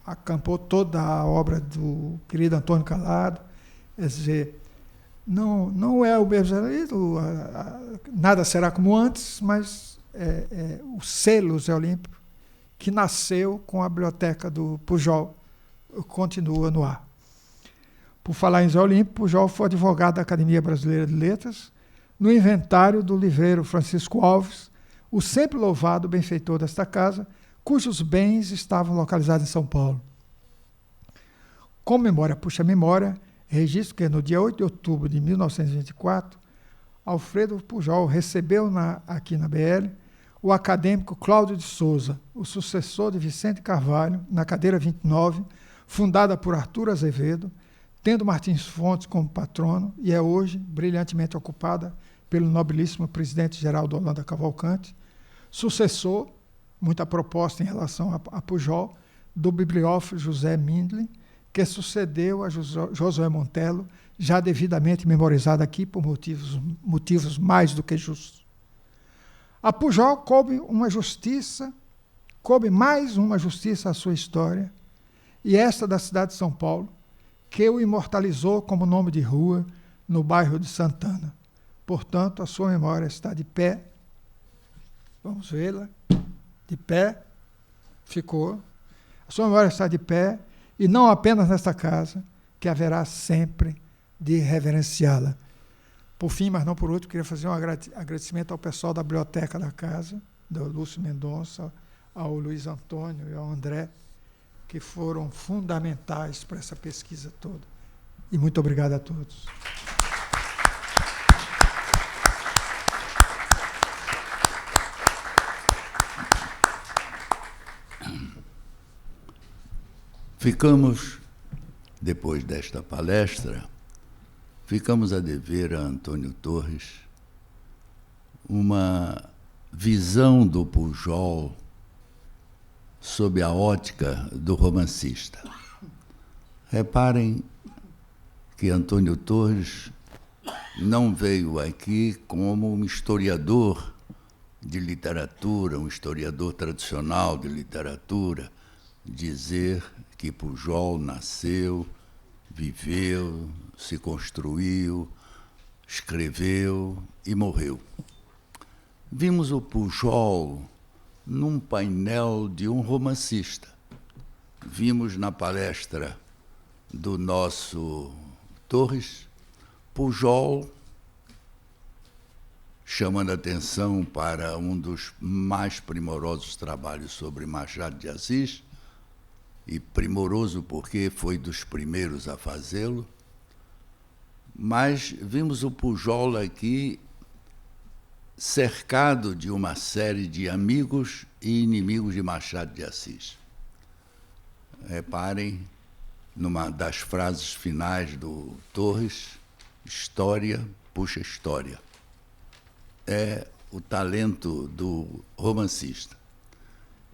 acampou toda a obra do querido Antônio Calado. Quer dizer, não é o mesmo, nada será como antes, mas o selo Zé Olímpio, que nasceu com a biblioteca do Pujol, continua no ar. Por falar em Zé Olímpio, Pujol foi advogado da Academia Brasileira de Letras, no inventário do livreiro Francisco Alves, o sempre louvado benfeitor desta casa, cujos bens estavam localizados em São Paulo. Com memória puxa memória, registro que no dia 8 de outubro de 1924, Alfredo Pujol recebeu aqui na BL o acadêmico Cláudio de Souza, o sucessor de Vicente Carvalho, na cadeira 29, fundada por Arthur Azevedo, tendo Martins Fontes como patrono, e é hoje brilhantemente ocupada pelo nobilíssimo presidente Geraldo Holanda Cavalcante, sucessor, muita proposta em relação a Pujol, do bibliófilo José Mindlin, que sucedeu a Josué Montello, já devidamente memorizado aqui por motivos mais do que justos. A Pujol coube mais uma justiça à sua história, e esta da cidade de São Paulo, que o imortalizou como nome de rua no bairro de Santana. Portanto, a sua memória está de pé. Vamos vê-la. De pé. Ficou. A sua memória está de pé, e não apenas nesta casa, que haverá sempre de reverenciá-la. Por fim, mas não por último, queria fazer um agradecimento ao pessoal da biblioteca da casa, do Lúcio Mendonça, ao Luiz Antônio e ao André, que foram fundamentais para essa pesquisa toda. E muito obrigado a todos. Ficamos, depois desta palestra, ficamos a dever a Antônio Torres uma visão do Pujol sob a ótica do romancista. Reparem que Antônio Torres não veio aqui como um historiador de literatura, um historiador tradicional de literatura, dizer que Pujol nasceu, viveu, se construiu, escreveu e morreu. Vimos o Pujol num painel de um romancista. Vimos na palestra do nosso Torres, Pujol chamando atenção para um dos mais primorosos trabalhos sobre Machado de Assis, e primoroso porque foi dos primeiros a fazê-lo, mas vimos o Pujol aqui cercado de uma série de amigos e inimigos de Machado de Assis. Reparem numa das frases finais do Torres: história puxa história. É o talento do romancista.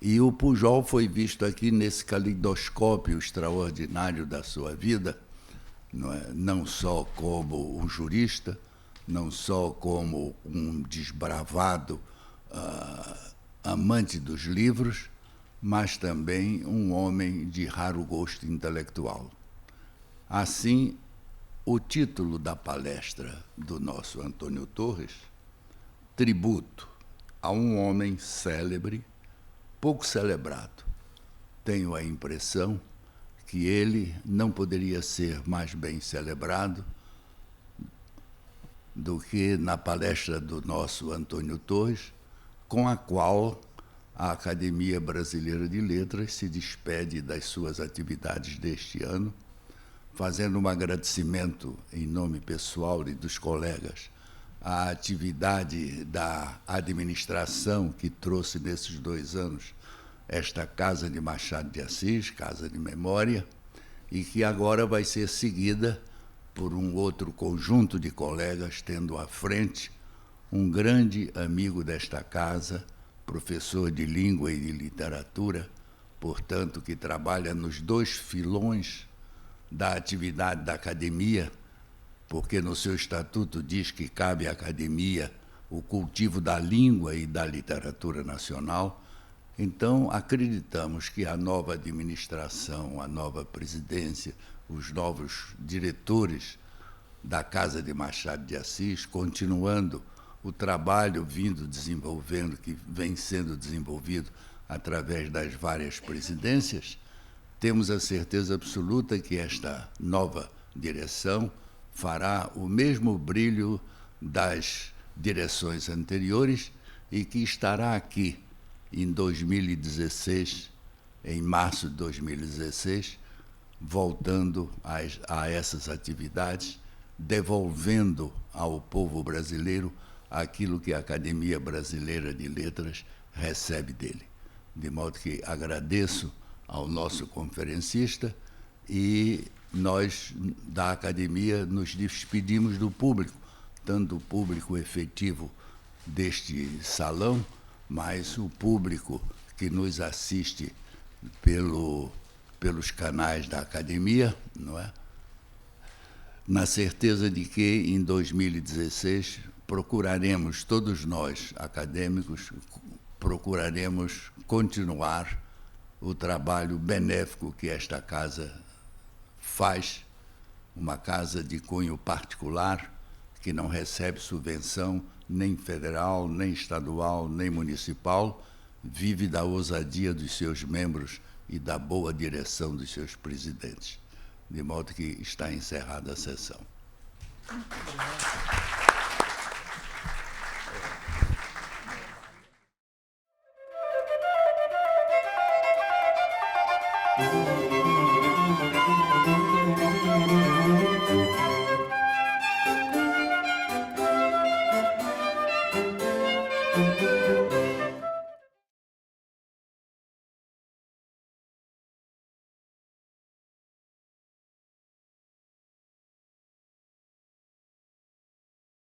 E o Pujol foi visto aqui nesse calidoscópio extraordinário da sua vida, não só como um jurista, não só como um desbravado amante dos livros, mas também um homem de raro gosto intelectual. Assim, o título da palestra do nosso Antônio Torres, Tributo a um homem célebre, pouco celebrado. Tenho a impressão que ele não poderia ser mais bem celebrado do que na palestra do nosso Antônio Torres, com a qual a Academia Brasileira de Letras se despede das suas atividades deste ano, fazendo um agradecimento em nome pessoal e dos colegas à atividade da administração que trouxe nesses 2 anos esta Casa de Machado de Assis, Casa de Memória, e que agora vai ser seguida por um outro conjunto de colegas, tendo à frente um grande amigo desta casa, professor de língua e de literatura, portanto, que trabalha nos 2 filões da atividade da academia, porque no seu estatuto diz que cabe à academia o cultivo da língua e da literatura nacional. Então, acreditamos que a nova administração, a nova presidência, os novos diretores da Casa de Machado de Assis, continuando o trabalho que vem sendo desenvolvido através das várias presidências, temos a certeza absoluta que esta nova direção fará o mesmo brilho das direções anteriores e que estará aqui em 2016, em março de 2016, voltando a essas atividades, devolvendo ao povo brasileiro aquilo que a Academia Brasileira de Letras recebe dele. De modo que agradeço ao nosso conferencista e nós, da Academia, nos despedimos do público, tanto o público efetivo deste salão, mas o público que nos assiste pelos canais da Academia, não é? Na certeza de que, em 2016, procuraremos, todos nós, acadêmicos, procuraremos continuar o trabalho benéfico que esta casa faz, uma casa de cunho particular, que não recebe subvenção nem federal, nem estadual, nem municipal, vive da ousadia dos seus membros e da boa direção dos seus presidentes. De modo que está encerrada a sessão.